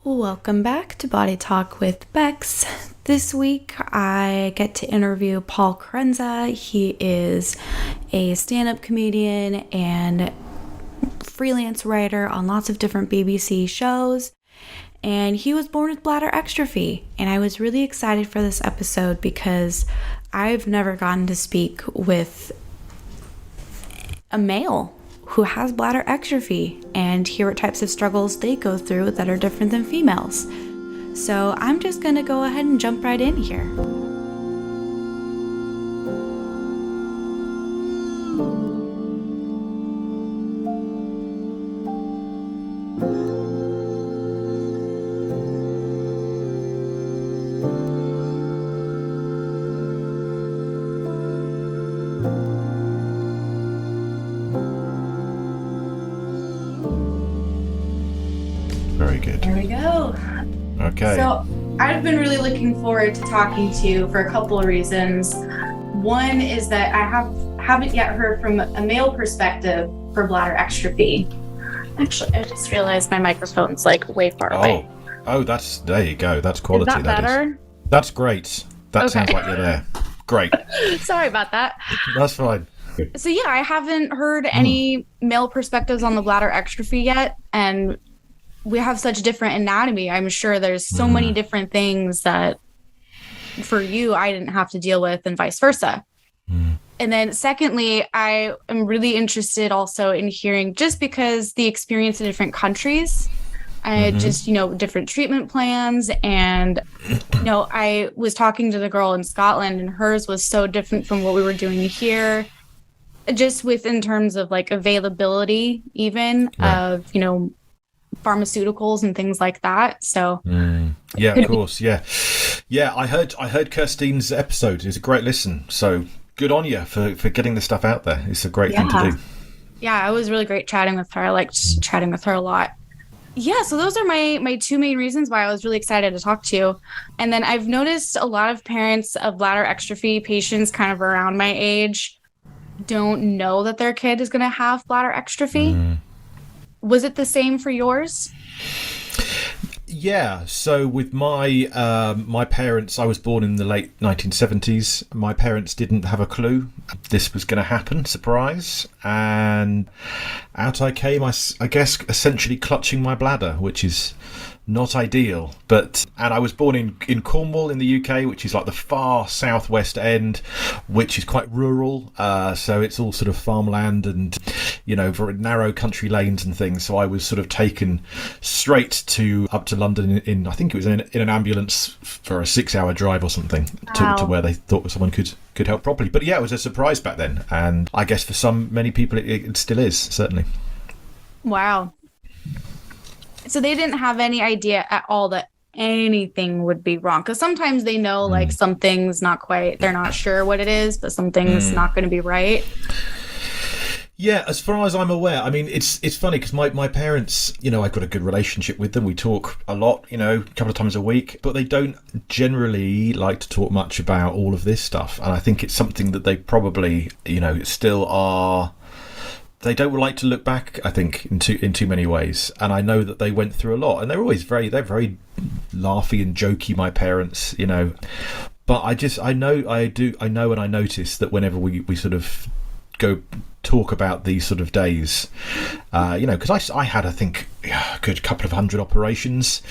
Welcome back to Body Talk with Becks. This week I get to interview Paul Kerensa. He is a stand-up comedian and freelance writer on lots of different BBC shows. And he was born with bladder exstrophy. And I was really excited for this episode because I've never gotten to speak with a male who has bladder exstrophy and hear what types of struggles they go through that are different than females. So I'm just gonna go ahead and jump right in here. Very good. There we go. Okay. So I've been really looking forward to talking to you for a couple of reasons. One is that I haven't yet heard from a male perspective for bladder exstrophy. Actually, I just realized my microphone's like way far away. Oh, there you go. That's quality. Is that better? That's great. That Okay. sounds like you're there. Great. Sorry about that. That's fine. So yeah, I haven't heard any male perspectives on the bladder exstrophy yet, and we have such different anatomy. I'm sure there's so many different things that for you I didn't have to deal with and vice versa. And then secondly, I am really interested also in hearing, just because the experience in different countries, just, different treatment plans. And, I was talking to the girl in Scotland and hers was so different from what we were doing here, just in terms of like availability, even of, pharmaceuticals and things like that. So yeah, of course. Yeah. I heard Kirstine's episode. It's a great listen. So good on you for getting this stuff out there. It's a great thing to do. Yeah, it was really great chatting with her. I liked chatting with her a lot. Yeah, so those are my two main reasons why I was really excited to talk to you. And then I've noticed a lot of parents of bladder exstrophy patients kind of around my age don't know that their kid is going to have bladder exstrophy. Was it the same for yours? Yeah, so with my my parents, I was born in the late 1970s. My parents didn't have a clue this was going to happen, surprise. And out I came, I guess, essentially clutching my bladder, which is not ideal. And I was born in Cornwall in the UK, which is like the far southwest end, which is quite rural. So it's all sort of farmland and, very narrow country lanes and things. So I was sort of taken straight up to London in I think it was in an ambulance for a 6-hour drive or something to where they thought someone could help properly. But yeah, it was a surprise back then. And I guess for many people, it still is, certainly. Wow. So they didn't have any idea at all that anything would be wrong, because sometimes they know like something's not quite, they're not sure what it is, but something's not going to be right. Yeah, as far as I'm aware, I mean, it's funny because my parents, I've got a good relationship with them. We talk a lot, a couple of times a week, but they don't generally like to talk much about all of this stuff. And I think it's something that they probably, still are. They don't like to look back, I think, in too many ways. And I know that they went through a lot, and they're very laughy and jokey, my parents, But I know and I notice that whenever we sort of go talk about these sort of days, because I had, I think, a good couple of 100 operations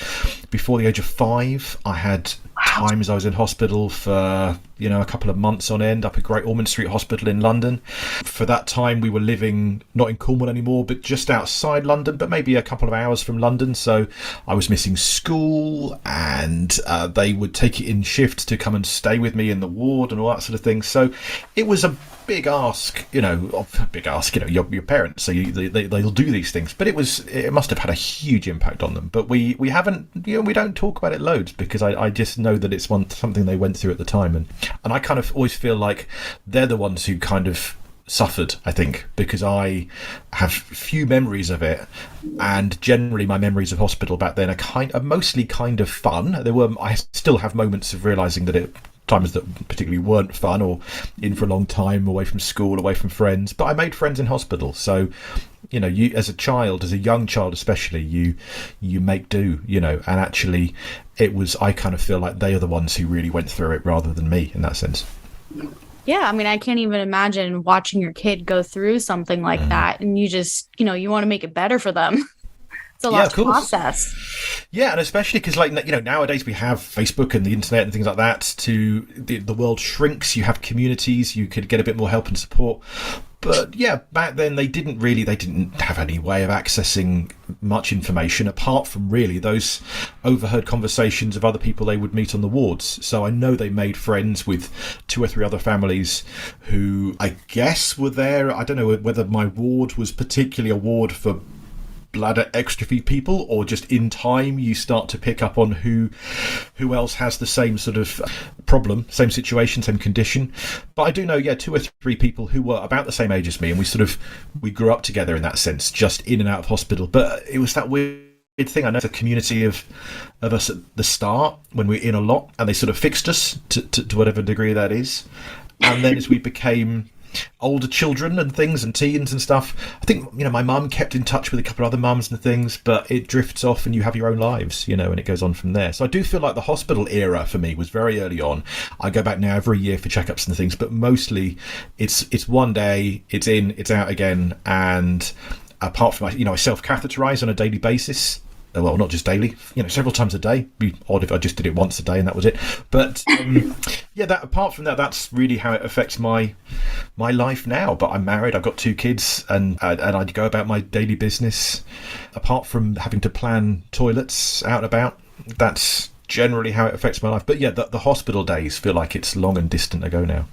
before the age of 5. I had times I was in hospital for a couple of months on end up at Great Ormond Street Hospital in London. For that time we were living not in Cornwall anymore, but just outside London, but maybe a couple of hours from London. So I was missing school, and they would take it in shifts to come and stay with me in the ward and all that sort of thing. So it was a big ask, your parents, so they'll do these things, but it must have had a huge impact on them. But we haven't, we don't talk about it loads, because I just know that it's something they went through at the time, and I kind of always feel like they're the ones who kind of suffered, I think, because I have few memories of it, and generally my memories of hospital back then are mostly kind of fun. I still have moments of realizing that times that particularly weren't fun, or in for a long time away from school, away from friends, but I made friends in hospital. So you as a child, as a young child especially, you make do, and actually I kind of feel like they are the ones who really went through it rather than me in that sense. Yeah, I mean, I can't even imagine watching your kid go through something like that, and you just, you want to make it better for them. It's a lot to process. Yeah, and especially because, nowadays we have Facebook and the internet and things like that. The world shrinks. You have communities. You could get a bit more help and support. But yeah, back then they didn't have any way of accessing much information apart from really those overheard conversations of other people they would meet on the wards. So I know they made friends with 2 or 3 other families who I guess were there. I don't know whether my ward was particularly a ward for bladder exstrophy people, or just in time you start to pick up on who else has the same sort of problem, same situation, same condition. But I do know 2 or 3 people who were about the same age as me, and we grew up together in that sense, just in and out of hospital. But it was that weird thing. I know the community of us at the start when we were in a lot, and they sort of fixed us to whatever degree that is. And then as we became older children and things and teens and stuff, I think my mum kept in touch with a couple of other mums and things, but it drifts off and you have your own lives, and it goes on from there. So I do feel like the hospital era for me was very early on. I go back now every year for checkups and things, but mostly it's one day, it's in, it's out again. And apart from I self-catheterize on a daily basis. Well, not just daily, several times a day. It'd be odd if I just did it once a day and that was it. But apart from that, that's really how it affects my life now. But I'm married, I've got 2 kids, and I go about my daily business. Apart from having to plan toilets out and about, that's generally how it affects my life. But yeah, the hospital days feel like it's long and distant ago now.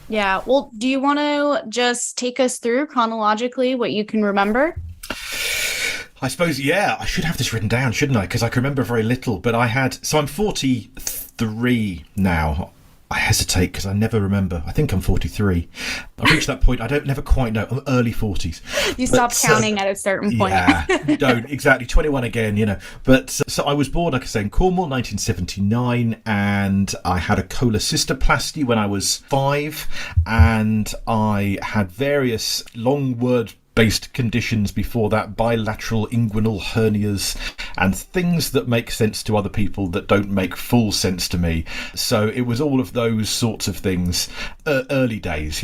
Yeah. Well, do you want to just take us through chronologically what you can remember? I suppose, I should have this written down, shouldn't I? Because I can remember very little. But I'm 43 now. I hesitate because I never remember. I think I'm 43. I've reached that point. I never quite know. I'm early 40s. You stop counting at a certain point. Yeah, don't. Exactly. 21 again, But so I was born, like I say, in Cornwall, 1979. And I had a cholecystoplasty when I was 5. And I had various long word-based conditions before that, bilateral inguinal hernias and things that make sense to other people that don't make full sense to me. So it was all of those sorts of things, early days,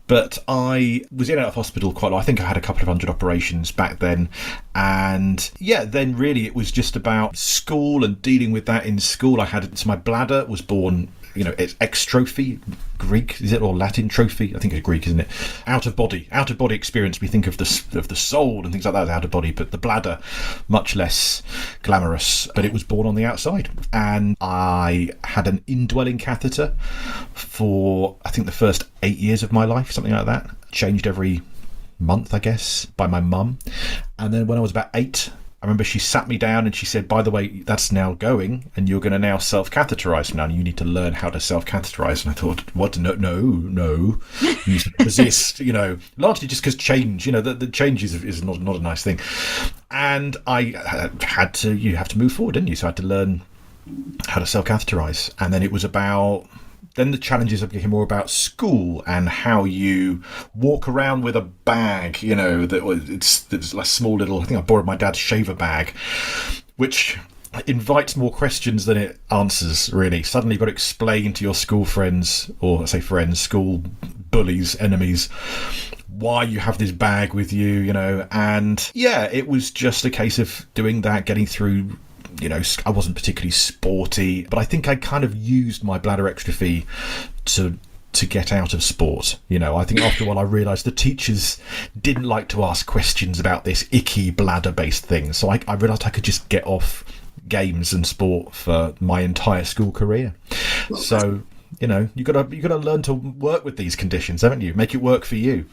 But I was in and out of hospital quite a lot. I think I had a couple of 100 operations back then. And then really it was just about school and dealing with that in school. My bladder was born, it's exstrophy, Greek, is it, or Latin trophy? I think it's Greek, isn't it? Out of body experience. We think of the soul and things like that as out of body, but the bladder, much less glamorous. But it was born on the outside, and I had an indwelling catheter for I think the first 8 years of my life, something like that. Changed every month, I guess, by my mum. And then when I was about 8, I remember she sat me down and she said, by the way, that's now going and you're going to now self-catheterize now and you need to learn how to self-catheterize. And I thought, what? No. You resist, largely just because change, the change is not a nice thing. And I had to, you have to move forward, didn't you? So I had to learn how to self-catheterize. And then it was then the challenges became more about school and how you walk around with a bag, it's like a small little, I think I borrowed my dad's shaver bag, which invites more questions than it answers, really. Suddenly you've got to explain to your school friends, or say friends, school bullies, enemies, why you have this bag with you, and it was just a case of doing that, getting through. I wasn't particularly sporty, but I think I kind of used my bladder exstrophy to get out of sport. I think after a while I realised the teachers didn't like to ask questions about this icky bladder-based thing, so I realised I could just get off games and sport for my entire school career. So you got to learn to work with these conditions, haven't you? Make it work for you.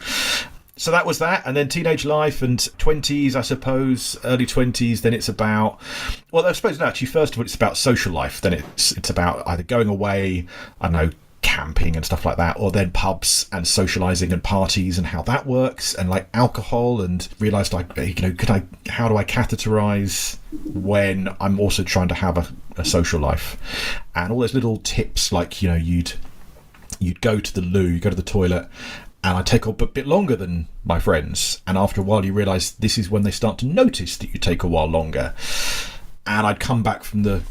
So that was that, and then teenage life and 20s, I suppose, early 20s, then it's about, well, I suppose, no, actually, first of all, it's about social life. Then it's about either going away, I don't know, camping and stuff like that, or then pubs and socialising and parties and how that works, and like alcohol, and realised, how do I catheterise when I'm also trying to have a social life, and all those little tips, like, you'd go to the loo, you go to the toilet, and I take a bit longer than my friends. And after a while, you realise this is when they start to notice that you take a while longer. And I'd come back from the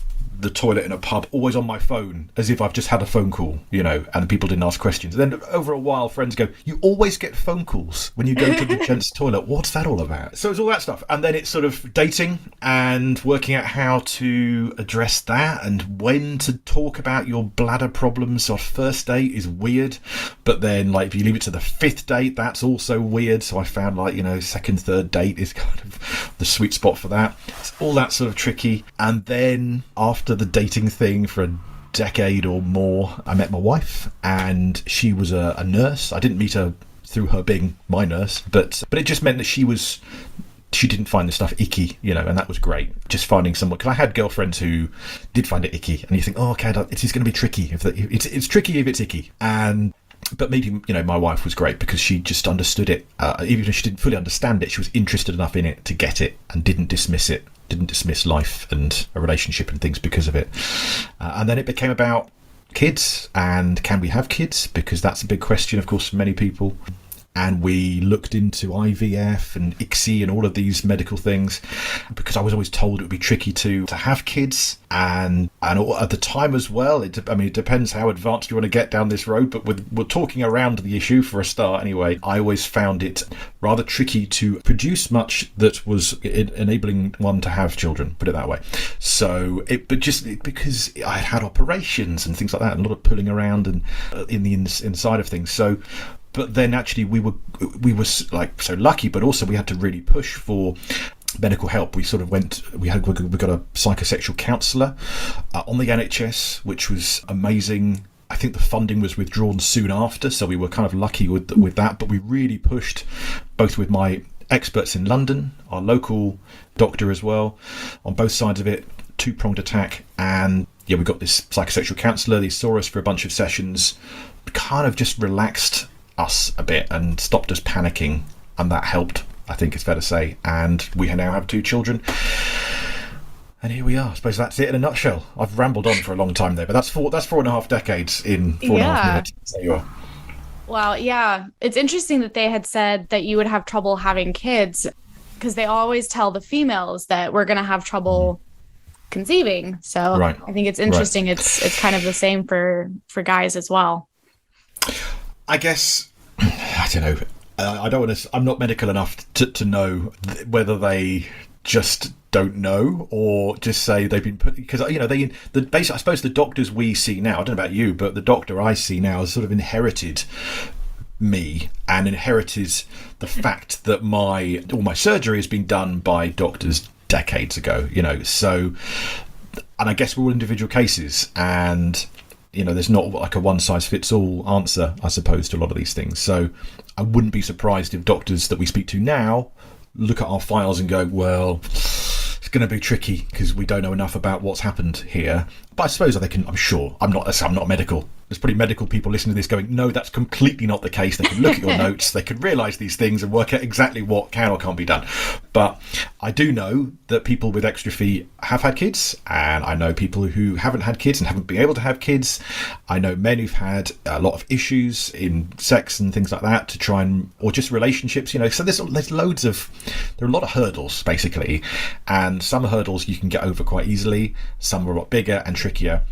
toilet in a pub, always on my phone, as if I've just had a phone call, and people didn't ask questions. And then over a while, friends go, "You always get phone calls when you go to the gents' toilet. What's that all about?" So it's all that stuff. And then it's sort of dating and working out how to address that, and when to talk about your bladder problems. Our first date is weird, but then like if you leave it to the fifth date, that's also weird. So I found second, third date is kind of the sweet spot for that. It's all that sort of tricky. And then after the dating thing for a decade or more, I met my wife, and she was a nurse. I didn't meet her through her being my nurse, but it just meant that she didn't find the stuff icky, and that was great. Just finding someone, because I had girlfriends who did find it icky, and you think, oh, okay, it's going to be tricky. It's tricky if it's icky. But meeting, my wife was great because she just understood it. Even if she didn't fully understand it, she was interested enough in it to get it and didn't dismiss it. Didn't dismiss life and a relationship and things because of it. And then it became about kids, and can we have kids? Because that's a big question, of course, for many people. And we looked into IVF and ICSI and all of these medical things, because I was always told it would be tricky to have kids. And at the time as well, it depends how advanced you want to get down this road, but we're talking around the issue for a start anyway. I always found it rather tricky to produce much that was enabling one to have children, put it that way. So because I had operations and things like that, and a lot of pulling around and in the inside of things. So, but then actually we were like so lucky, but also we had to really push for medical help. We got a psychosexual counsellor on the NHS, which was amazing. I think the funding was withdrawn soon after, so we were kind of lucky with that. But we really pushed, both with my experts in London, our local doctor as well, on both sides of it, two-pronged attack. And we got this psychosexual counsellor. They saw us for a bunch of sessions, kind of just relaxed us a bit and stopped us panicking, and that helped, I think it's fair to say. And we now have 2 children, and here we are. I suppose that's it in a nutshell. I've rambled on for a long time there, but that's 4.5 decades in 4.5 minutes. There you are. Well, yeah, it's interesting that they had said that you would have trouble having kids, because they always tell the females that we're going to have trouble conceiving. So right. I think it's interesting. Right. It's kind of the same for guys as well. I guess, I don't know. I don't want to. I'm not medical enough to know whether they just don't know or just say they've been put, because I suppose the doctors we see now, I don't know about you, but the doctor I see now has sort of inherited me and inherited the fact that all my surgery has been done by doctors decades ago. So, and I guess we're all individual cases, and there's not like a one-size-fits-all answer, I suppose, to a lot of these things. So I wouldn't be surprised if doctors that we speak to now look at our files and go, well, it's going to be tricky because we don't know enough about what's happened here. But I suppose I'm sure. I'm not medical. There's probably medical people listening to this going, no, that's completely not the case. They can look at your notes, they can realise these things and work out exactly what can or can't be done. But I do know that people with exstrophy have had kids, and I know people who haven't had kids and haven't been able to have kids. I know men who've had a lot of issues in sex and things like that to try and, or just relationships, so there are a lot of hurdles basically, and some hurdles you can get over quite easily, some are a lot bigger and trickier.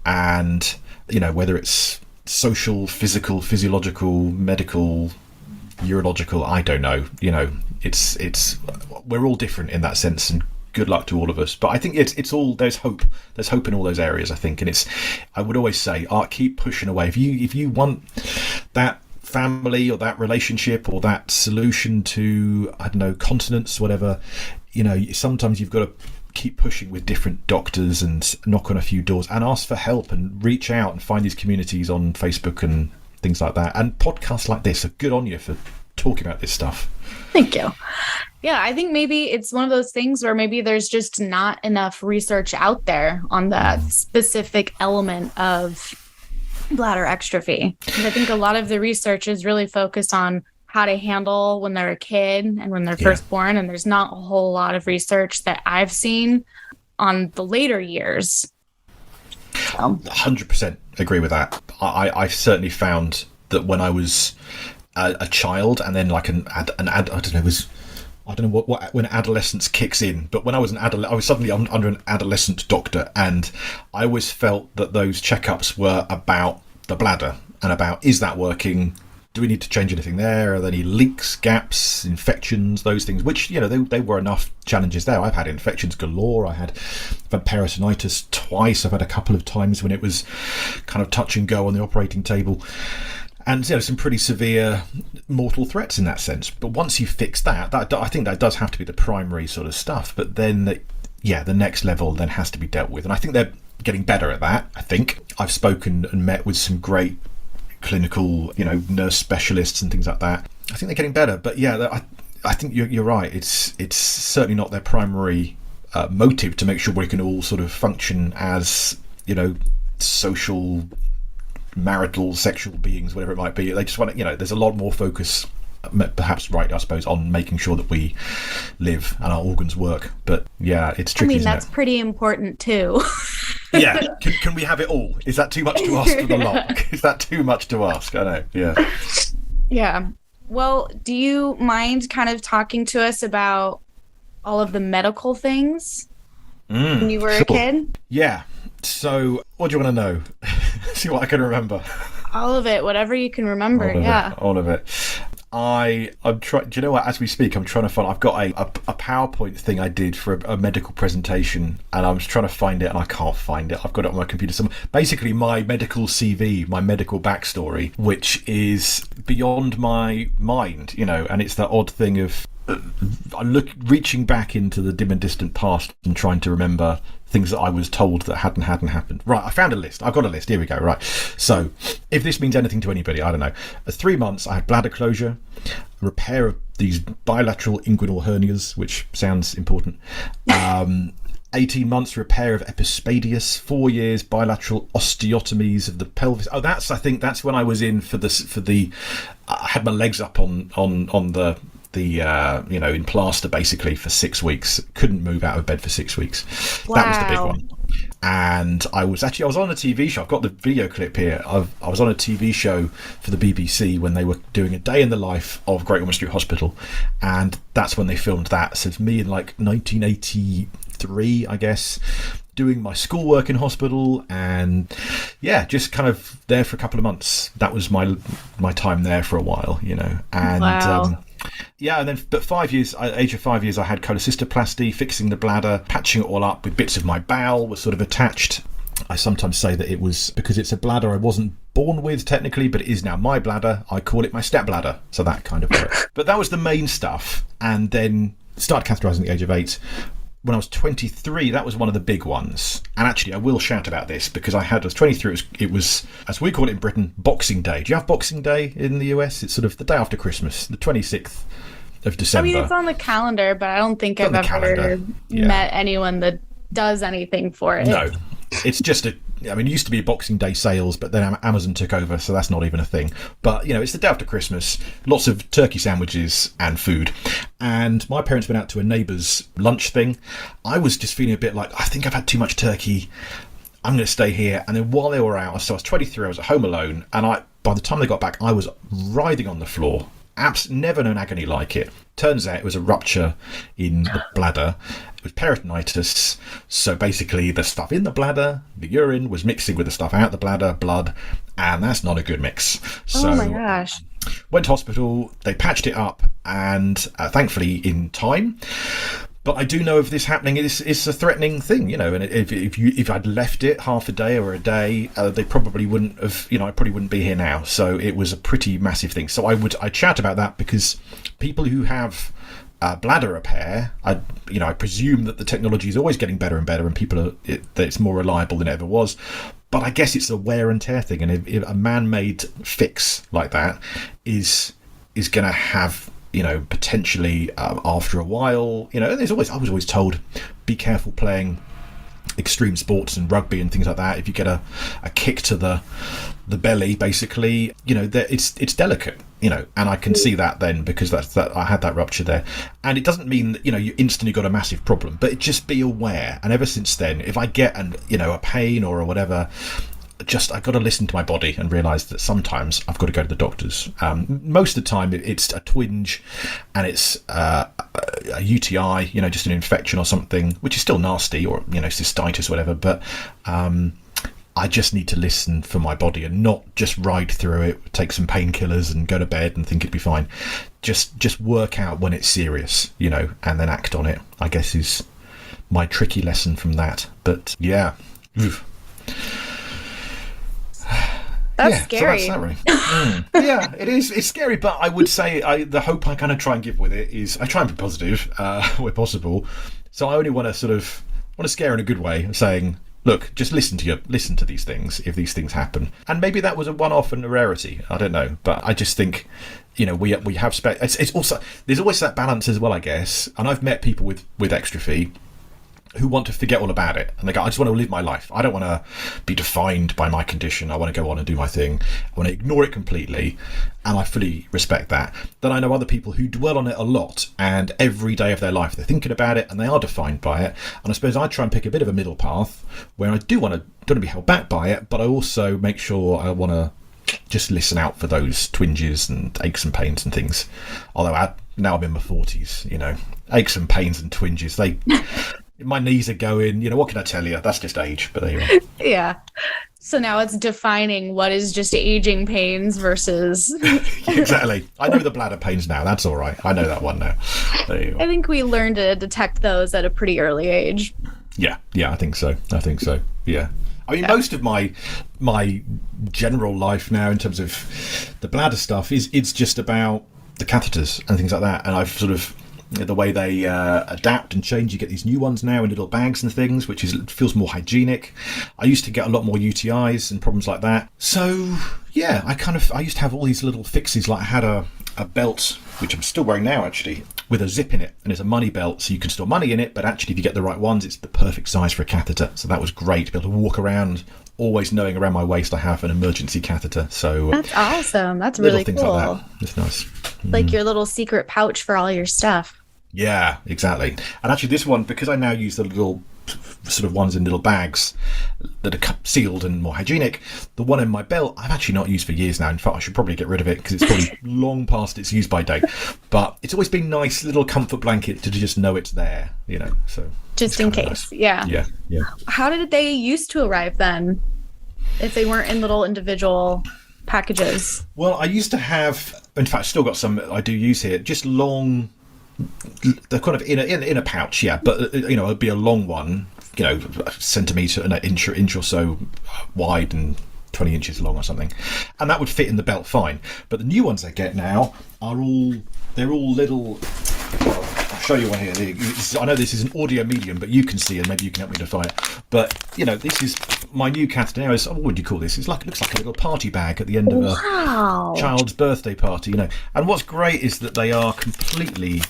And whether it's social, physical, physiological, medical, urological, I don't know. It's we're all different in that sense, and good luck to all of us. But I think it's all, there's hope in all those areas, I think. And I would always say, keep pushing away. If you want that family or that relationship or that solution to, I don't know, continence, whatever, sometimes you've got to keep pushing with different doctors and knock on a few doors and ask for help and reach out and find these communities on Facebook and things like that. And podcasts like this are good on you for talking about this stuff. Thank you. Yeah, I think maybe it's one of those things where maybe there's just not enough research out there on that specific element of bladder exstrophy. And I think a lot of the research is really focused on how to handle when they're a kid and when they're first born. And there's not a whole lot of research that I've seen on the later years. 100% agree with that. I certainly found that when I was a child, and then like I don't know what when adolescence kicks in, but when I was I was suddenly under an adolescent doctor, and I always felt that those checkups were about the bladder and about, is that working? Do we need to change anything there? Are there any leaks, gaps, infections, those things? Which, you know, they were enough challenges there. I've had infections galore. I've had peritonitis twice. I've had a couple of times when it was kind of touch and go on the operating table. And, you know, some pretty severe mortal threats in that sense. But once you fix that, I think that does have to be the primary sort of stuff. But then, the next level then has to be dealt with. And I think they're getting better at that, I think. I've spoken and met with some great clinical, you know, nurse specialists and things like that. I think they're getting better. But, yeah, I think you're right. It's certainly not their primary motive to make sure we can all sort of function as, you know, social, marital, sexual beings, whatever it might be. They just want to, you know, there's a lot more focus, perhaps right, I suppose, on making sure that we live and our organs work. But yeah, it's tricky. I mean, that's pretty important too. Yeah. Can we have it all? Is that too much to ask for the lot? Is that too much to ask? I know. Yeah. Yeah. Well, do you mind kind of talking to us about all of the medical things when you were a kid? Yeah. So, what do you want to know? See what I can remember. All of it, whatever you can remember. All of it. I'm trying. Do you know what? As we speak, I'm trying to find. I've got a PowerPoint thing I did for a medical presentation, and I was trying to find it, and I can't find it. I've got it on my computer somewhere. Basically, my medical CV, my medical backstory, which is beyond my mind, you know, and it's that odd thing of reaching back into the dim and distant past and trying to remember things that I was told that hadn't happened. Right, I found a list. I've got a list. Here we go. Right. So, if this means anything to anybody, I don't know. 3 months, I had bladder closure, repair of these bilateral inguinal hernias, which sounds important. 18 months, repair of epispadias. 4 years, bilateral osteotomies of the pelvis. Oh, I think that's when I was in for the. I had my legs up on the you know, in plaster basically for 6 weeks. Couldn't move out of bed for 6 weeks. Wow. That was the big one. And I was on a TV show. I've got the video clip here. I was on a TV show for the BBC when they were doing a day in the life of Great Ormond Street Hospital, and that's when they filmed that. So it's me in like 1983, I guess, doing my schoolwork in hospital, and yeah, just kind of there for a couple of months. That was my time there for a while, you know. And wow. Yeah, and then, but 5 years, age of 5 years, I had cholecystoplasty, fixing the bladder, patching it all up with bits of my bowel were sort of attached. I sometimes say that it was because it's a bladder I wasn't born with technically, but it is now my bladder. I call it my step bladder. So that kind of works. But that was the main stuff. And then started catheterising at the age of 8. When I was 23, that was one of the big ones. And actually, I will shout about this because I was 23. It was, as we call it in Britain, Boxing Day. Do you have Boxing Day in the US? It's sort of the day after Christmas, the 26th of December. I mean, it's on the calendar, but I don't think I've ever met anyone that does anything for it. No, it's just it used to be Boxing Day sales, but then Amazon took over, so that's not even a thing. But, you know, it's the day after Christmas, lots of turkey sandwiches and food. And my parents went out to a neighbour's lunch thing. I was just feeling a bit like, I think I've had too much turkey. I'm going to stay here. And then while they were out, so I was 23, I was at home alone. And by the time they got back, I was writhing on the floor. Never known agony like it. Turns out it was a rupture in the bladder. It was peritonitis. So basically the stuff in the bladder, the urine, was mixing with the stuff out the bladder, blood, and that's not a good mix. So, oh my gosh. Went to hospital, they patched it up, and thankfully in time. But I do know of this happening. It's a threatening thing, you know. And if I'd left it half a day or a day, they probably wouldn't have. You know, I probably wouldn't be here now. So it was a pretty massive thing. So I'd chat about that because people who have bladder repair, I presume that the technology is always getting better and better, and that it's more reliable than it ever was. But I guess it's a wear and tear thing, and if a man-made fix like that is going to have, you know, potentially after a while, you know, I was always told, be careful playing extreme sports and rugby and things like that. If you get a kick to the belly, basically, you know, it's delicate, you know, and I can see that then because that I had that rupture there, and it doesn't mean that, you know, you instantly got a massive problem, but just be aware. And ever since then, if I get a pain or whatever, I've got to listen to my body and realise that sometimes I've got to go to the doctors. Most of the time it's a twinge and it's a UTI, just an infection or something, which is still nasty, or, cystitis or whatever. But I just need to listen for my body and not just ride through it, take some painkillers and go to bed and think it'd be fine. Just work out when it's serious, and then act on it, I guess, is my tricky lesson from that. But yeah. Oof. That's scary. So that's that, really. Yeah, it is. It's scary, but I would say the hope I kind of try and give with it is I try and be positive where possible. So I only want to scare in a good way, saying, look, just listen to these things if these things happen. And maybe that was a one-off and a rarity. I don't know, but I just think, we have it's also, there's always that balance as well, I guess. And I've met people with exstrophy who want to forget all about it, and they go, I just want to live my life. I don't want to be defined by my condition. I want to go on and do my thing. I want to ignore it completely, and I fully respect that. Then I know other people who dwell on it a lot, and every day of their life they're thinking about it and they are defined by it. And I suppose I try and pick a bit of a middle path where I don't want to be held back by it, but I also make sure I want to just listen out for those twinges and aches and pains and things. Although now I'm in my 40s, aches and pains and twinges, my knees are going, what can I tell you? That's just age, but there you are. Yeah. So now it's defining what is just aging pains versus... Exactly. I know the bladder pains now. That's all right. I know that one now. There you are. I think we learned to detect those at a pretty early age. Yeah, I think so. Yeah. I mean, most of my general life now in terms of the bladder stuff it's just about the catheters and things like that. And I've sort of... the way they adapt and change, you get these new ones now in little bags and things, which feels more hygienic. I used to get a lot more UTIs and problems like that. So yeah, I used to have all these little fixes. Like I had a belt, which I'm still wearing now actually, with a zip in it, and it's a money belt, so you can store money in it, but actually if you get the right ones, it's the perfect size for a catheter. So that was great to be able to walk around always knowing around my waist I have an emergency catheter. So that's awesome. That's really things cool. like that. It's nice. Like your little secret pouch for all your stuff. Yeah, exactly. And actually this one, because I now use the little sort of ones in little bags that are sealed and more hygienic, the one in my belt I've actually not used for years now. In fact, I should probably get rid of it because it's probably long past its use by date. But it's always been nice, little comfort blanket to just know it's there, so just in case. Nice. Yeah. How did they used to arrive then, if they weren't in little individual packages? Well, I used to have, in fact, still got some I do use here, just long. They're kind of in a pouch, yeah, but it'd be a long one, a centimetre and an inch or so wide and 20 inches long or something, and that would fit in the belt fine. But the new ones I get now they're all little. I'll show you one here. I know this is an audio medium, but you can see, and maybe you can help me define it. But this is my new catheter now. What would you call this? It looks like a little party bag at the end of a child's birthday party, And what's great is that they are completely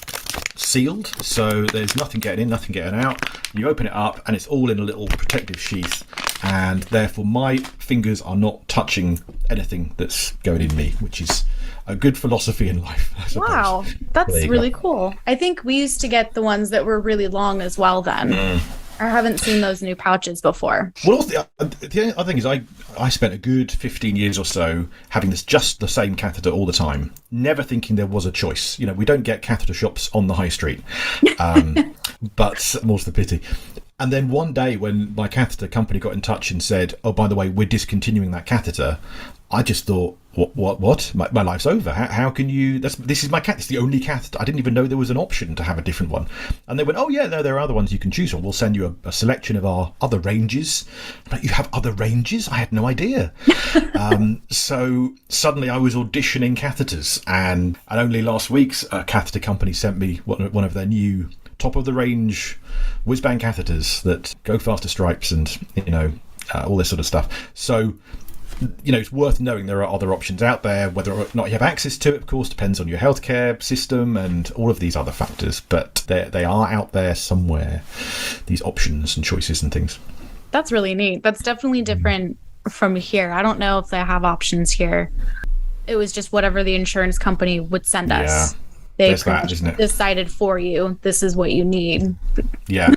sealed, so there's nothing getting in, nothing getting out. You open it up and it's all in a little protective sheath, and therefore my fingers are not touching anything that's going in me, which is a good philosophy in life, I suppose. Wow, that's really cool. I think we used to get the ones that were really long as well then. I haven't seen those new pouches before. Well, the other thing is I spent a good 15 years or so having just the same catheter all the time, never thinking there was a choice. We don't get catheter shops on the high street, but more's the pity. And then one day when my catheter company got in touch and said, oh, by the way, we're discontinuing that catheter, I just thought, what? My life's over. How can you... This is my catheter. It's the only catheter. I didn't even know there was an option to have a different one. And they went, oh, yeah, no, there are other ones you can choose from. We'll send you a selection of our other ranges. I'm like, you have other ranges? I had no idea. So suddenly I was auditioning catheters. And only last week's catheter company sent me one of their new top-of-the-range whiz-bang catheters that go faster stripes and, all this sort of stuff. So... it's worth knowing there are other options out there. Whether or not you have access to it, of course, depends on your healthcare system and all of these other factors. But they are out there somewhere, these options and choices and things. That's really neat. That's definitely different from here. I don't know if they have options here. It was just whatever the insurance company would send us. They decided for you, this is what you need. Yeah.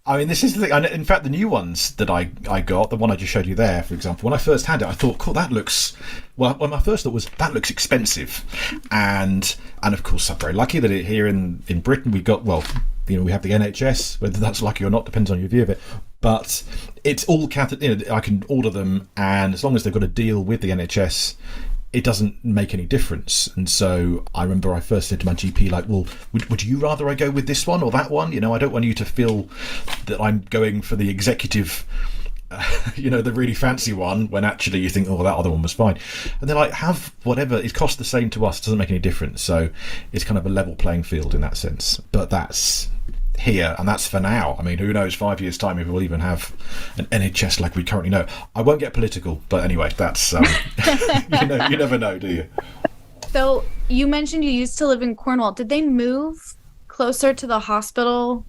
I mean, this is the thing. In fact, the new ones that I got, the one I just showed you there, for example, when I first had it, I thought, cool, that looks... Well, my first thought was, that looks expensive. And of course, I'm very lucky that here in Britain, we got, well, we have the NHS, whether that's lucky or not depends on your view of it. But it's all I can order them, and as long as they've got a deal with the NHS, it doesn't make any difference. And so I remember I first said to my GP, like, well, would you rather I go with this one or that one? I don't want you to feel that I'm going for the executive, the really fancy one, when actually you think, oh, that other one was fine. And they're like, have whatever, it costs the same to us, it doesn't make any difference. So it's kind of a level playing field in that sense. But that's here, and that's for now. I mean, who knows, 5 years time if we'll even have an NHS like we currently know. I won't get political, but anyway, that's you never know, do you? So you mentioned you used to live in Cornwall. Did they move closer to the hospital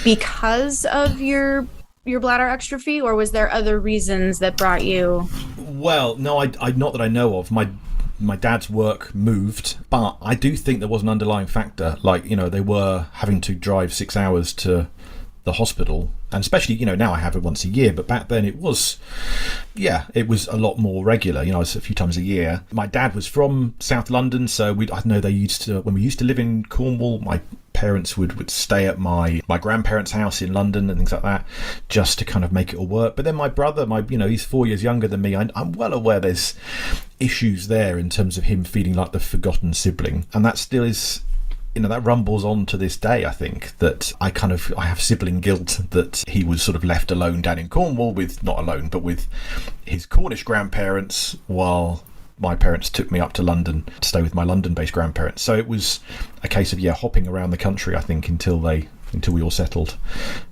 because of your bladder exstrophy, or was there other reasons that brought you? Well, no, I not that I know of. My dad's work moved, but I do think there was an underlying factor. Like, they were having to drive 6 hours to the hospital, and especially, now I have it once a year, but back then it was a lot more regular. It's a few times a year. My dad was from South London, so I know when we used to live in Cornwall, my parents would stay at my grandparents' house in London and things like that, just to kind of make it all work. But then my brother, he's 4 years younger than me. I'm well aware there's issues there in terms of him feeling like the forgotten sibling, and that still is, that rumbles on to this day. I think that I have sibling guilt that he was sort of left alone down in Cornwall not alone, but with his Cornish grandparents, while my parents took me up to London to stay with my London-based grandparents. So it was a case of hopping around the country, I think, until we all settled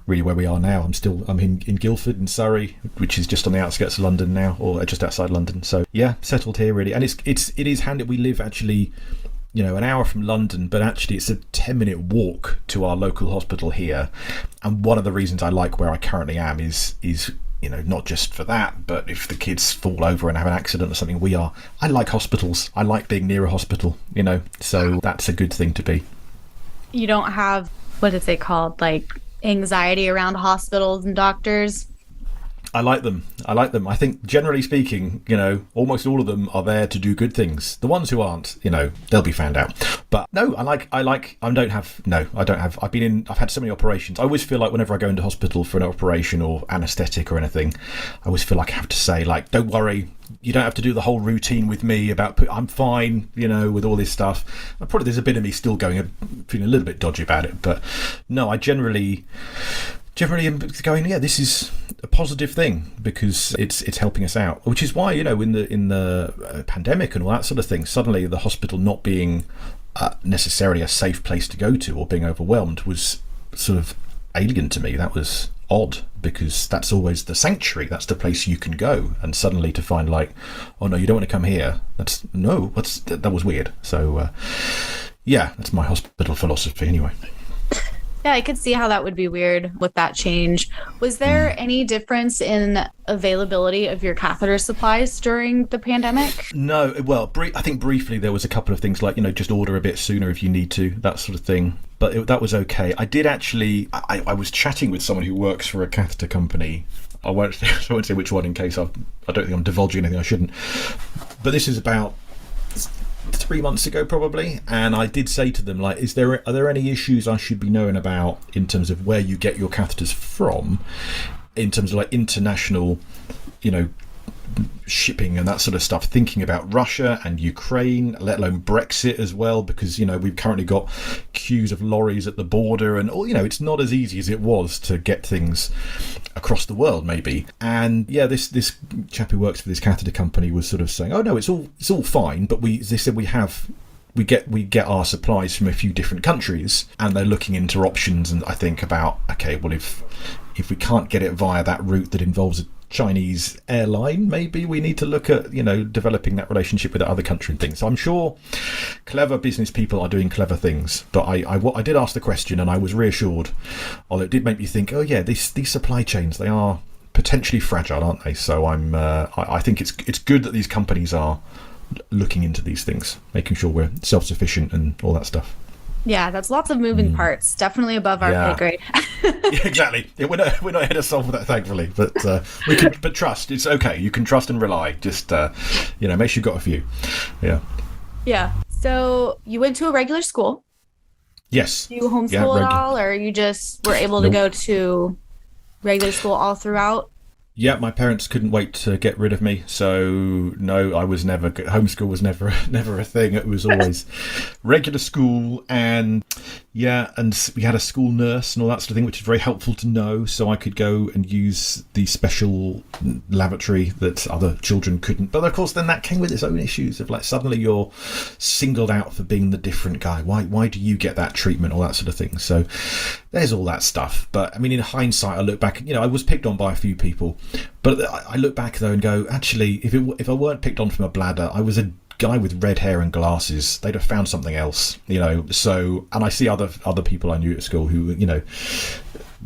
really where we are now. I'm in Guildford in Surrey, which is just on the outskirts of London now, or just outside London. So settled here really. And it is handy. We live actually an hour from London, but actually it's a 10-minute walk to our local hospital here. And one of the reasons I like where I currently am is not just for that, but if the kids fall over and have an accident or something, I like hospitals. I like being near a hospital, so that's a good thing to be. You don't have, what is it called, like anxiety around hospitals and doctors? I like them. I think, generally speaking, almost all of them are there to do good things. The ones who aren't, they'll be found out. But no, I've had so many operations. I always feel like whenever I go into hospital for an operation or anaesthetic or anything, I always feel like I have to say, like, don't worry, you don't have to do the whole routine with me about I'm fine, with all this stuff. Probably there's a bit of me still feeling a little bit dodgy about it. But no, I generally am going, this is a positive thing because it's helping us out, which is why, in the pandemic and all that sort of thing, suddenly the hospital not being necessarily a safe place to go to or being overwhelmed was sort of alien to me. That was odd, because that's always the sanctuary, that's the place you can go, and suddenly to find like, oh no, you don't want to come here, that was weird. So that's my hospital philosophy anyway. Yeah, I could see how that would be weird with that change. Was there any difference in availability of your catheter supplies during the pandemic? No, well, I think briefly there was a couple of things like, just order a bit sooner if you need to, that sort of thing. But that was okay. I did actually, I was chatting with someone who works for a catheter company. I won't say which one in case I don't think I'm divulging anything I shouldn't. But this is about 3 months ago probably, and I did say to them, like, are there any issues I should be knowing about in terms of where you get your catheters from, in terms of like international shipping and that sort of stuff, thinking about Russia and Ukraine, let alone Brexit as well, because we've currently got queues of lorries at the border and all. It's not as easy as it was to get things across the world maybe. And this chap who works for this catheter company was sort of saying, oh no, it's all fine, but they said we get our supplies from a few different countries, and they're looking into options. And I think about, okay, well, if we can't get it via that route that involves a Chinese airline, maybe we need to look at developing that relationship with that other country and things. So I'm sure clever business people are doing clever things, but I did ask the question and I was reassured, although it did make me think, oh yeah, these supply chains, they are potentially fragile, aren't they? So I think it's good that these companies are looking into these things, making sure we're self-sufficient and all that stuff. Yeah, that's lots of moving parts. Definitely above our pay grade. Yeah, exactly. Yeah, we're not here to solve that, thankfully. But we can. But trust, it's okay. You can trust and rely. Just make sure you've got a few. Yeah. Yeah. So you went to a regular school. Yes. Do you homeschool at all, or you just were able to go to regular school all throughout? Yeah, my parents couldn't wait to get rid of me, so no, I was never homeschool was never a thing. It was always regular school, and we had a school nurse and all that sort of thing, which is very helpful to know. So I could go and use the special lavatory that other children couldn't. But of course, then that came with its own issues of like suddenly you're singled out for being the different guy. Why do you get that treatment? All that sort of thing. So there's all that stuff. But I mean, in hindsight, I look back. I was picked on by a few people. But I look back though and go, actually, if I weren't picked on from a bladder, I was a guy with red hair and glasses. They'd have found something else, So, and I see other people I knew at school who,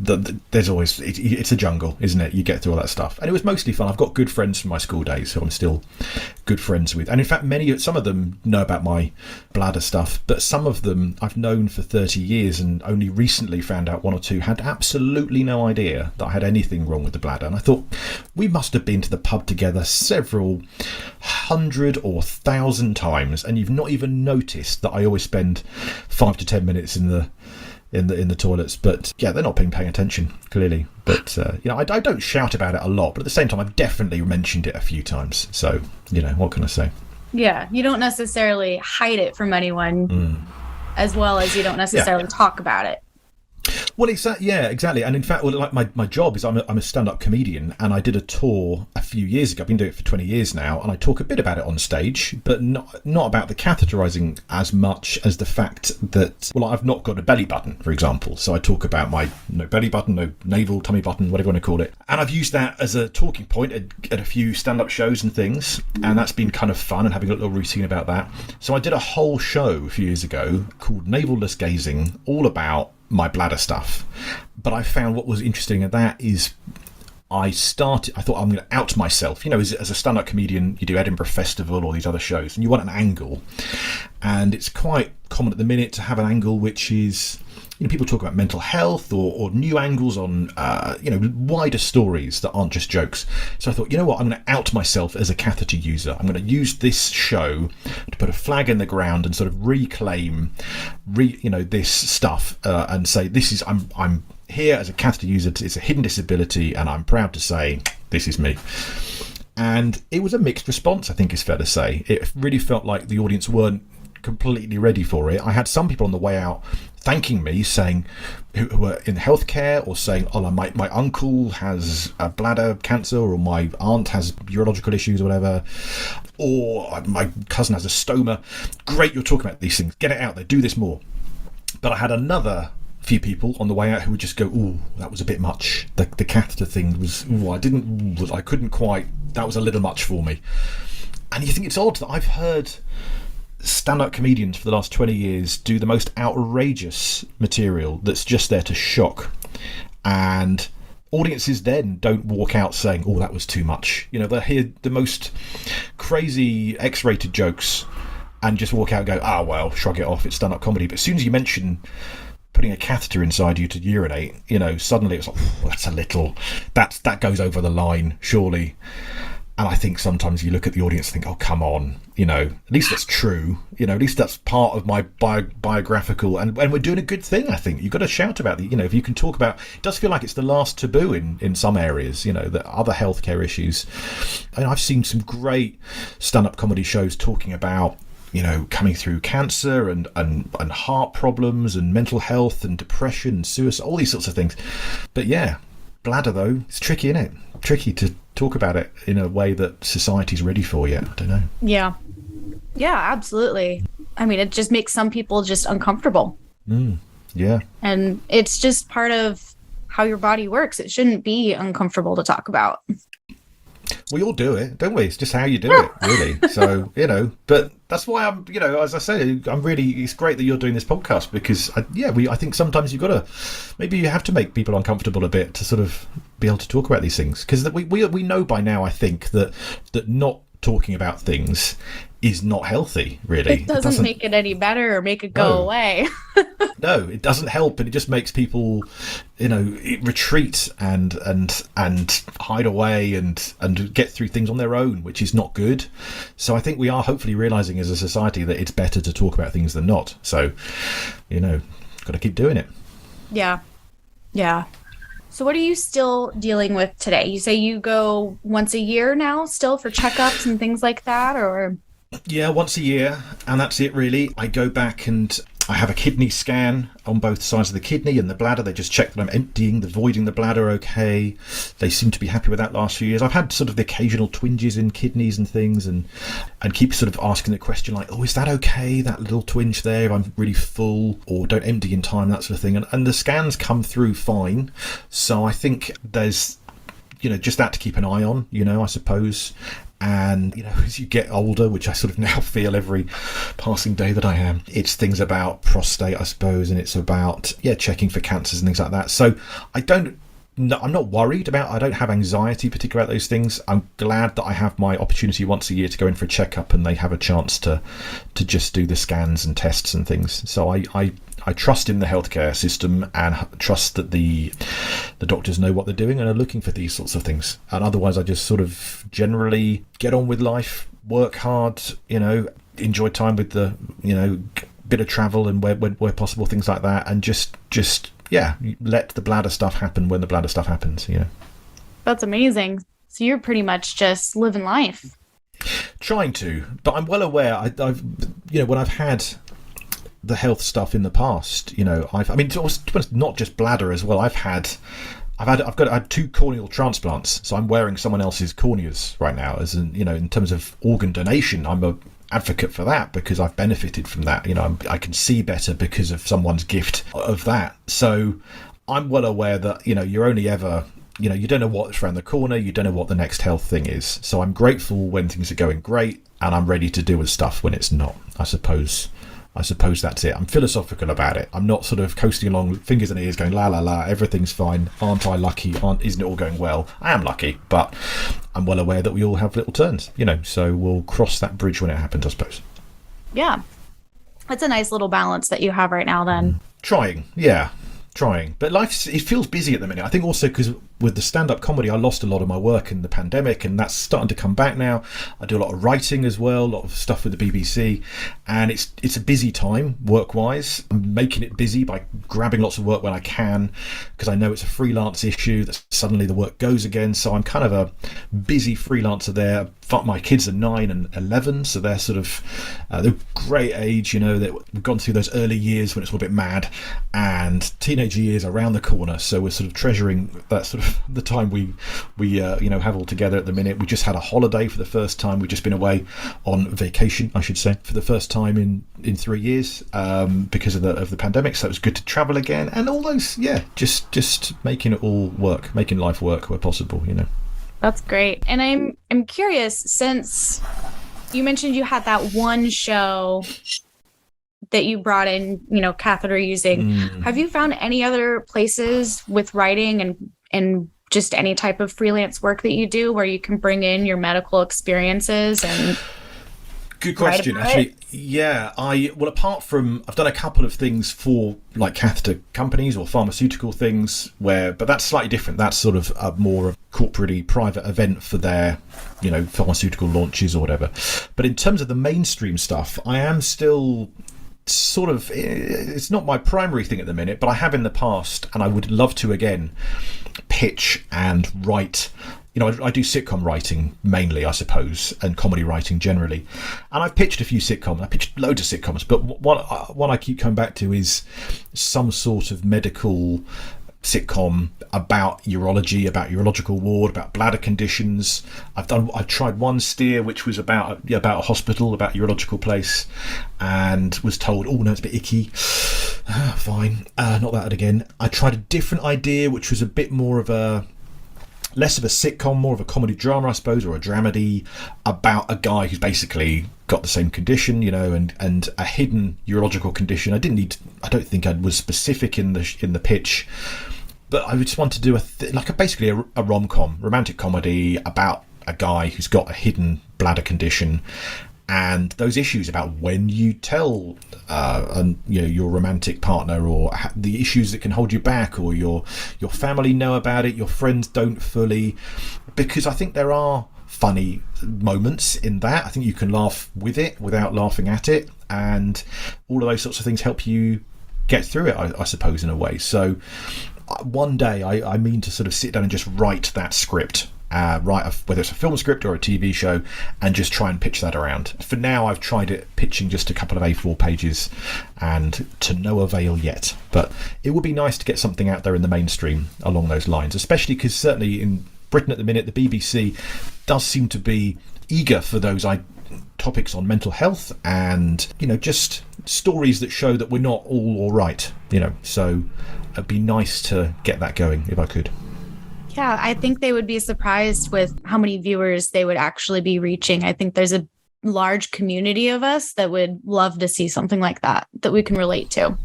there's always it's a jungle, isn't it? You get through all that stuff, and it was mostly fun. I've got good friends from my school days who I'm still good friends with, and in fact some of them know about my bladder stuff, but some of them I've known for 30 years and only recently found out one or two had absolutely no idea that I had anything wrong with the bladder. And I thought, we must have been to the pub together several hundred or 1,000 times, and you've not even noticed that I always spend 5 to 10 minutes in the toilets. But yeah, they're not paying attention, clearly. But I don't shout about it a lot, but at the same time I've definitely mentioned it a few times, so what can I say? Yeah, you don't necessarily hide it from anyone, as well as you don't necessarily talk about it. Well, exactly. And in fact, like my job is I'm a stand-up comedian, and I did a tour a few years ago. I've been doing it for 20 years now, and I talk a bit about it on stage, but not about the catheterizing as much as the fact that, I've not got a belly button, for example. So I talk about my no belly button, no navel, tummy button, whatever you want to call it. And I've used that as a talking point at a few stand-up shows and things, and that's been kind of fun, and having a little routine about that. So I did a whole show a few years ago called Navelless Gazing, all about my bladder stuff. But I found what was interesting at that is I thought I'm going to out myself. As a stand-up comedian, you do Edinburgh Festival or these other shows, and you want an angle. And it's quite common at the minute to have an angle which is, people talk about mental health or new angles on, wider stories that aren't just jokes. So I thought, I'm going to out myself as a catheter user. I'm going to use this show to put a flag in the ground and sort of reclaim, this stuff and say, I'm here as a catheter user. It's a hidden disability, and I'm proud to say this is me. And it was a mixed response, I think it's fair to say. It really felt like the audience weren't completely ready for it. I had some people on the way out thanking me, saying who were in healthcare, or saying, my uncle has a bladder cancer, or my aunt has urological issues or whatever, or my cousin has a stoma. Great, you're talking about these things. Get it out there. Do this more. But I had another few people on the way out who would just go, that was a bit much. The catheter thing was, I couldn't quite, that was a little much for me. And you think it's odd that I've heard stand-up comedians for the last 20 years do the most outrageous material that's just there to shock, and audiences then don't walk out saying, that was too much. They hear the most crazy X-rated jokes and just walk out and go, shrug it off, it's stand-up comedy. But as soon as you mention putting a catheter inside you to urinate, suddenly it's like, that's a little, that goes over the line, surely. And I think sometimes you look at the audience and think, come on, at least that's true. At least that's part of my biographical, and we're doing a good thing, I think. You've got to shout about if you can talk about, it does feel like it's the last taboo in some areas, the other healthcare issues. I've seen some great stand-up comedy shows talking about, coming through cancer and heart problems and mental health and depression and suicide, all these sorts of things. But yeah, bladder though, it's tricky, isn't it? Tricky to talk about it in a way that society's ready for yet. I don't know. Yeah, absolutely. I mean, it just makes some people just uncomfortable. Yeah. And it's just part of how your body works. It shouldn't be uncomfortable to talk about. We all do it, don't we? It's just how you do it, really. So, but that's why I'm, as I said, it's great that you're doing this podcast, because I think sometimes maybe you have to make people uncomfortable a bit to sort of be able to talk about these things, because we know by now, I think, that not talking about things is not healthy, really. It doesn't make it any better or make it go away. No, it doesn't help, and it just makes people, retreat and hide away and get through things on their own, which is not good. So I think we are hopefully realizing as a society that it's better to talk about things than not. So, got to keep doing it. Yeah. So what are you still dealing with today? You say you go once a year now still for checkups and things like that, or? Yeah, once a year, and that's it really. I go back and I have a kidney scan on both sides of the kidney and the bladder. They just check that I'm emptying, voiding the bladder okay. They seem to be happy with that last few years. I've had sort of the occasional twinges in kidneys and things, and keep sort of asking the question like, oh, is that okay, that little twinge there, if I'm really full, or don't empty in time, that sort of thing. And the scans come through fine. So I think there's, just that to keep an eye on, I suppose. And, as you get older, which I sort of now feel every passing day that I am, it's things about prostate, I suppose, and it's about, checking for cancers and things like that. So I'm not worried about, I don't have anxiety particularly about those things. I'm glad that I have my opportunity once a year to go in for a checkup, and they have a chance to just do the scans and tests and things. So I trust in the healthcare system and trust that the doctors know what they're doing and are looking for these sorts of things. And otherwise, I just sort of generally get on with life, work hard, enjoy time with the, bit of travel and where possible, things like that, and just let the bladder stuff happen when the bladder stuff happens. That's amazing. So you're pretty much just living life. Trying to, but I'm well aware. I've when I've had the health stuff in the past, it's not just bladder as well. I've had 2 corneal transplants, so I'm wearing someone else's corneas right now. As in terms of organ donation, I'm a advocate for that because I've benefited from that. I can see better because of someone's gift of that. So I'm well aware that you're only ever, you don't know what's around the corner, you don't know what the next health thing is. So I'm grateful when things are going great, and I'm ready to deal with stuff when it's not. I suppose that's it. I'm philosophical about it. I'm not sort of coasting along, fingers and ears, going la la la, everything's fine. Aren't I lucky? Isn't it all going well? I am lucky, but I'm well aware that we all have little turns, so we'll cross that bridge when it happens, I suppose. Yeah. It's a nice little balance that you have right now then. Trying. But it feels busy at the minute. I think also because with the stand-up comedy, I lost a lot of my work in the pandemic, and that's starting to come back now. I do a lot of writing as well, a lot of stuff with the BBC, and it's a busy time work-wise. I'm making it busy by grabbing lots of work when I can, because I know it's a freelance issue that suddenly the work goes again. So I'm kind of a busy freelancer there. My kids are 9 and 11, so they're sort of they're great age, that we've gone through those early years when it's a little bit mad, and teenage years around the corner. So we're sort of treasuring that sort of the time we have all together at the minute. We just had a holiday for the first time. We've just been away on vacation, I should say, for the first time in 3 years because of the pandemic. So it was good to travel again, and all those, just making it all work, making life work where possible. That's great. And I'm curious, since you mentioned you had that one show that you brought in, catheter using, have you found any other places with writing and just any type of freelance work that you do where you can bring in your medical experiences and good question, actually. Yeah, apart from, I've done a couple of things for like catheter companies or pharmaceutical things but that's slightly different. That's sort of a more corporate private event for their, pharmaceutical launches or whatever. But in terms of the mainstream stuff, I am still sort of, it's not my primary thing at the minute, but I have in the past, and I would love to again pitch and write. I do sitcom writing mainly, I suppose, and comedy writing generally. And I've pitched a few sitcoms. I pitched loads of sitcoms, but one I keep coming back to is some sort of medical sitcom about urology, about urological ward, about bladder conditions. I've tried one steer which was about a hospital, about a urological place, and was told, oh no, it's a bit icky. Fine, not that again. I tried a different idea which was a bit more of less of a sitcom, more of a comedy drama, I suppose, or a dramedy about a guy who's basically got the same condition, and a hidden urological condition. I don't think I was specific in the pitch, but I just want to do basically a rom-com, romantic comedy about a guy who's got a hidden bladder condition, and those issues about when you tell your romantic partner, or the issues that can hold you back, or your family know about it, your friends don't fully, because I think there are funny moments in that. I think you can laugh with it without laughing at it, and all of those sorts of things help you get through it, I suppose, in a way. So one day I mean to sort of sit down and just write that script, whether it's a film script or a TV show, and just try and pitch that around. For now, I've tried it pitching just a couple of A4 pages, and to no avail yet. But it would be nice to get something out there in the mainstream along those lines, especially because certainly in Britain at the minute, the BBC does seem to be eager for those topics on mental health, and just stories that show that we're not all right. So it'd be nice to get that going if I could. Yeah, I think they would be surprised with how many viewers they would actually be reaching. I think there's a large community of us that would love to see something like that we can relate to.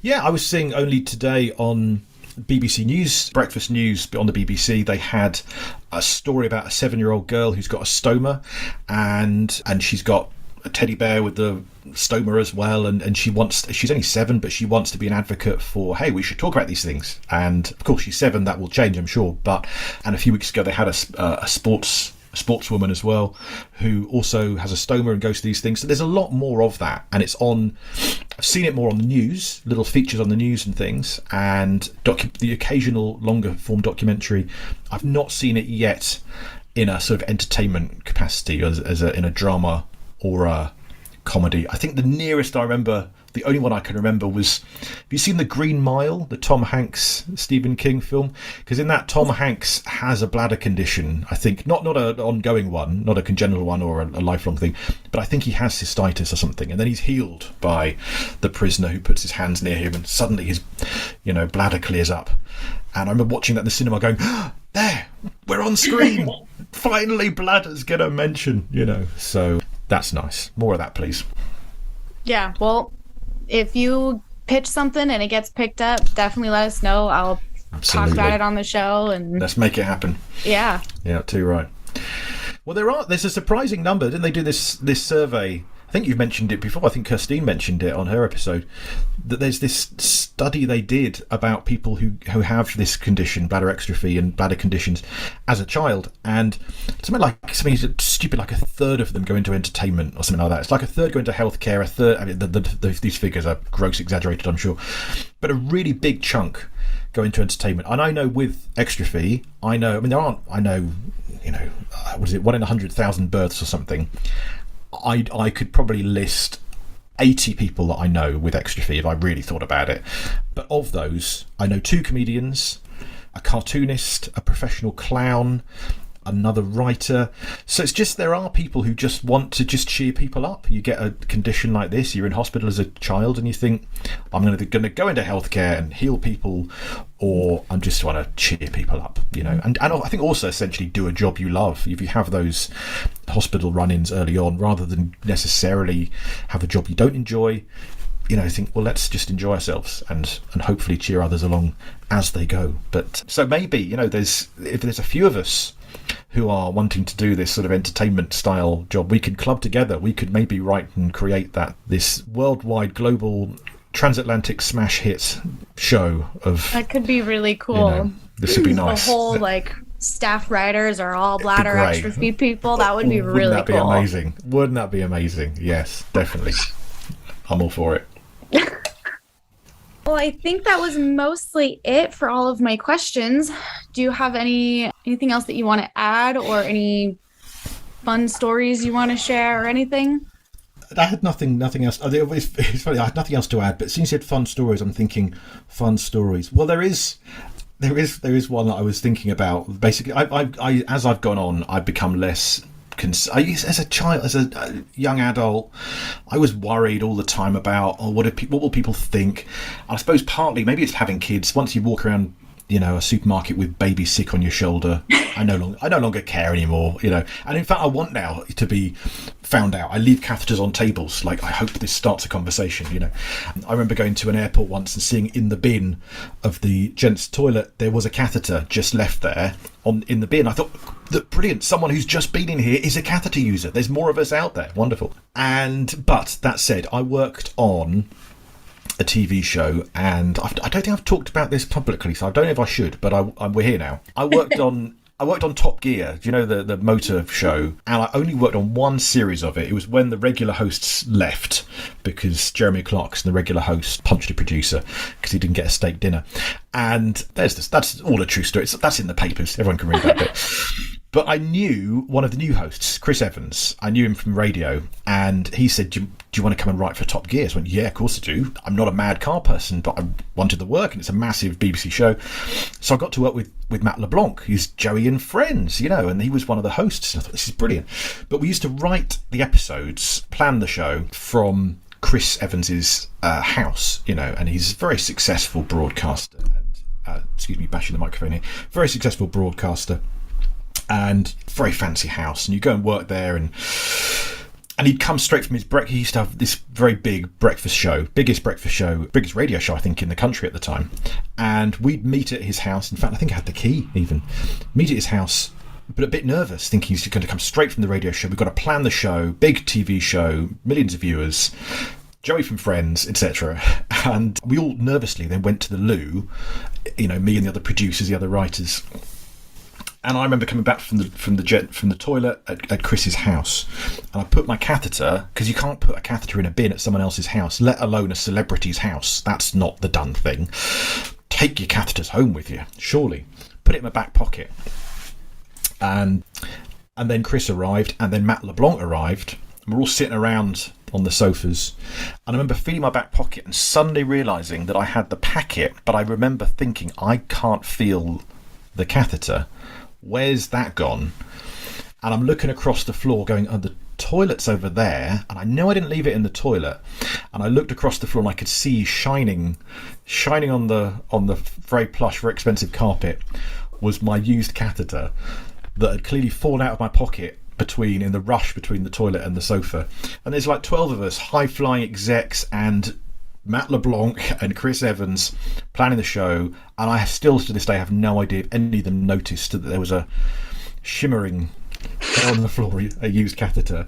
Yeah, I was seeing only today on BBC News, Breakfast News on the BBC, they had a story about a 7-year-old girl who's got a stoma, and she's got a teddy bear with the stoma as well, and she's only 7, but she wants to be an advocate for, hey, we should talk about these things. And of course she's 7, that will change, I'm sure, and a few weeks ago they had a sportswoman as well who also has a stoma and goes to these things. So there's a lot more of that, and I've seen it more on the news, little features on the news and things, and the occasional longer form documentary. I've not seen it yet in a sort of entertainment capacity, in a drama or a comedy. I think the nearest I remember, the only one I can remember was, have you seen The Green Mile, the Tom Hanks Stephen King film? Because in that, Tom Hanks has a bladder condition, I think, not an ongoing one, not a congenital one or a lifelong thing, but I think he has cystitis or something, and then he's healed by the prisoner who puts his hands near him, and suddenly his bladder clears up. And I remember watching that in the cinema going, there, we're on screen, finally bladders get a mention, so that's nice. More of that, please. Yeah, well, if you pitch something and it gets picked up, definitely let us know. I'll talk about it on the show, and let's make it happen. Yeah, too right. Well, there's a surprising number. Didn't they do this survey? I think you've mentioned it before. I think Kirstine mentioned it on her episode, that there's this study they did about people who have this condition, bladder exstrophy and bladder conditions, as a child, and something stupid like a third of them go into entertainment or something like that. It's like a third go into healthcare, a third. I mean, these figures are gross exaggerated, I'm sure, but a really big chunk go into entertainment. And I know with exstrophy, what is it, 1 in 100,000 births or something. I could probably list 80 people that I know with exstrophy if I really thought about it. But of those, I know 2 comedians, a cartoonist, a professional clown, another writer. So it's just, there are people who just want to just cheer people up. You get a condition like this, you're in hospital as a child, and you think, I'm going to go into healthcare and heal people, or I'm just trying to cheer people up, and I think also essentially do a job you love. If you have those hospital run-ins early on, rather than necessarily have a job you don't enjoy, think, well, let's just enjoy ourselves and hopefully cheer others along as they go. But so maybe, if there's a few of us who are wanting to do this sort of entertainment style job, we could club together. We could maybe write and create this worldwide, global, transatlantic smash hit show of. That could be really cool. This would be nice. The whole staff writers are all bladder exstrophy people. That would be really cool. Wouldn't that be amazing? Yes, definitely. I'm all for it. Well, I think that was mostly it for all of my questions. Do you have anything else that you want to add, or any fun stories you want to share or anything? I had nothing else. It's funny, I had nothing else to add, but since you had fun stories, I'm thinking fun stories. Well, there is one that I was thinking about. Basically, I as I've gone on, I've become less. As a child, as a young adult, I was worried all the time about, what will people think? I suppose partly maybe it's having kids. Once you walk around a supermarket with baby sick on your shoulder. I no longer care anymore, And in fact, I want now to be found out. I leave catheters on tables. Like, I hope this starts a conversation, I remember going to an airport once and seeing in the bin of the gents' toilet, there was a catheter just left there in the bin. I thought, brilliant, someone who's just been in here is a catheter user. There's more of us out there. Wonderful. But that said, I worked on a TV show, and I don't think I've talked about this publicly, so I don't know if I should, but we're here now. I worked on Top Gear, the motor show, and I only worked on one series of it. It was when the regular hosts left, because Jeremy Clarkson, the regular host, punched a producer because he didn't get a steak dinner. And that's all a true story. That's in the papers. Everyone can read that bit. But I knew one of the new hosts, Chris Evans. I knew him from radio, and he said, do you want to come and write for Top Gear? So I went, yeah, of course I do. I'm not a mad car person, but I wanted the work, and it's a massive BBC show. So I got to work with Matt LeBlanc, who's Joey and Friends, and he was one of the hosts. And I thought, this is brilliant. But we used to write the episodes, plan the show from Chris Evans's house, and he's a very successful broadcaster. And excuse me, bashing the microphone here. Very successful broadcaster. And very fancy house, and you go and work there, and he'd come straight from his breakfast. He used to have this very big breakfast show, biggest radio show I think in the country at the time. And we'd meet at his house. In fact, I think I had the key even. Meet at his house, but a bit nervous, thinking he's going to come straight from the radio show. We've got to plan the show, big TV show, millions of viewers, Joey from Friends, etc. And we all nervously then went to the loo, me and the other producers, the other writers. And I remember coming back from the toilet at Chris's house, and I put my catheter, because you can't put a catheter in a bin at someone else's house, let alone a celebrity's house. That's not the done thing. Take your catheters home with you, surely. Put it in my back pocket. And then Chris arrived, and then Matt LeBlanc arrived. And we're all sitting around on the sofas, and I remember feeling my back pocket and suddenly realising that I had the packet, but I remember thinking, I can't feel the catheter. Where's that gone? And I'm looking across the floor going, the toilet's over there, and I know I didn't leave it in the toilet. And I looked across the floor, and I could see shining on the very plush, very expensive carpet was my used catheter that had clearly fallen out of my pocket in the rush between the toilet and the sofa. And there's like 12 of us, high-flying execs, and Matt LeBlanc and Chris Evans planning the show, and I still to this day have no idea if any of them noticed that there was a shimmering on the floor, a used catheter.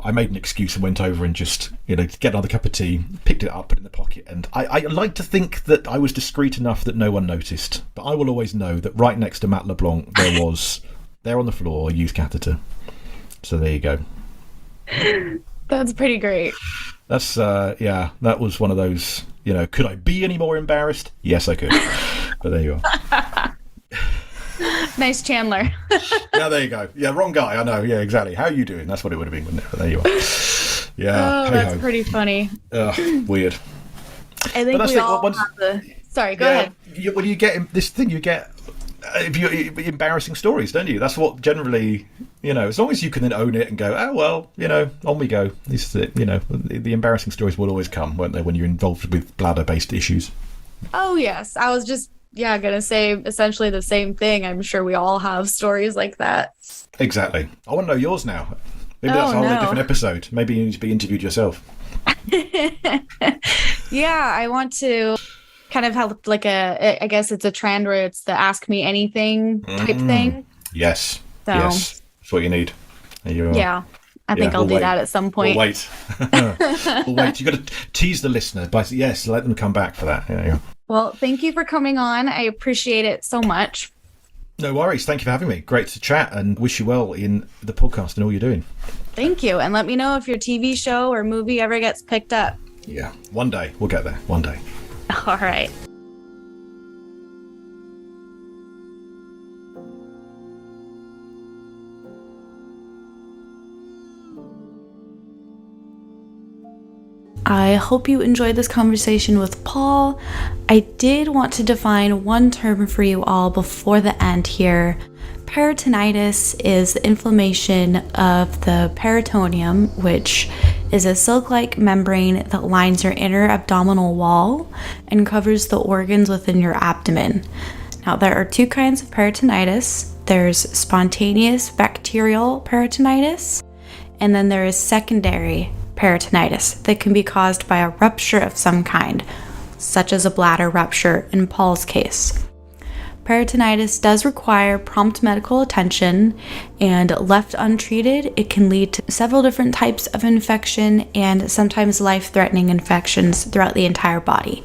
I made an excuse and went over and just get another cup of tea, picked it up, put it in the pocket, and I like to think that I was discreet enough that no one noticed, but I will always know that right next to Matt LeBlanc there was on the floor a used catheter. So there you go. That's pretty great. That's that was one of those, could I be any more embarrassed? Yes, I could. But there you are. Nice Chandler. Yeah, there you go. Yeah, wrong guy, I know. Yeah, exactly. How are you doing? That's what it would have been, wouldn't it? But there you are. Yeah. Oh, that's pretty funny. Weird. I think we all have the... Sorry, go ahead. When you get this thing, you get embarrassing stories, don't you? That's what generally, as long as you can then own it and go, oh well, on we go. The embarrassing stories will always come, won't they, when you're involved with bladder-based issues? Oh yes, I was just gonna say essentially the same thing. I'm sure we all have stories like that. Exactly. I want to know yours now. Maybe that's a whole different episode. Maybe you need to be interviewed yourself. Yeah, I want to kind of have like I guess it's a trend where it's the ask me anything type thing. Yes. So, yes. That's what you need. Yeah. I think I'll do that at some point. We'll wait. We'll wait. You've got to tease the listener by let them come back for that. Yeah. Well, thank you for coming on. I appreciate it so much. No worries. Thank you for having me. Great to chat, and wish you well in the podcast and all you're doing. Thank you. And let me know if your TV show or movie ever gets picked up. Yeah. One day. We'll get there. One day. All right. I hope you enjoyed this conversation with Paul. I did want to define one term for you all before the end here. Peritonitis is the inflammation of the peritoneum, which is a silk-like membrane that lines your inner abdominal wall and covers the organs within your abdomen. Now, there are two kinds of peritonitis. There's spontaneous bacterial peritonitis, and then there is secondary peritonitis that can be caused by a rupture of some kind, such as a bladder rupture in Paul's case. Peritonitis does require prompt medical attention, and left untreated, it can lead to several different types of infection and sometimes life-threatening infections throughout the entire body.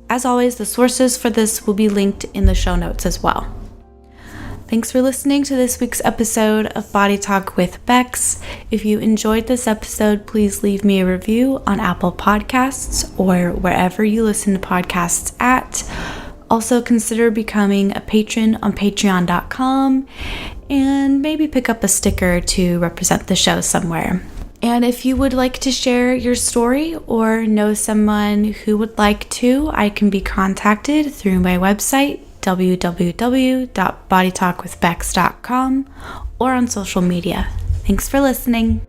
As always, the sources for this will be linked in the show notes as well. Thanks for listening to this week's episode of Body Talk with Becks. If you enjoyed this episode, please leave me a review on Apple Podcasts or wherever you listen to podcasts at. Also, consider becoming a patron on patreon.com and maybe pick up a sticker to represent the show somewhere. And if you would like to share your story or know someone who would like to, I can be contacted through my website, www.bodytalkwithbecks.com, or on social media. Thanks for listening.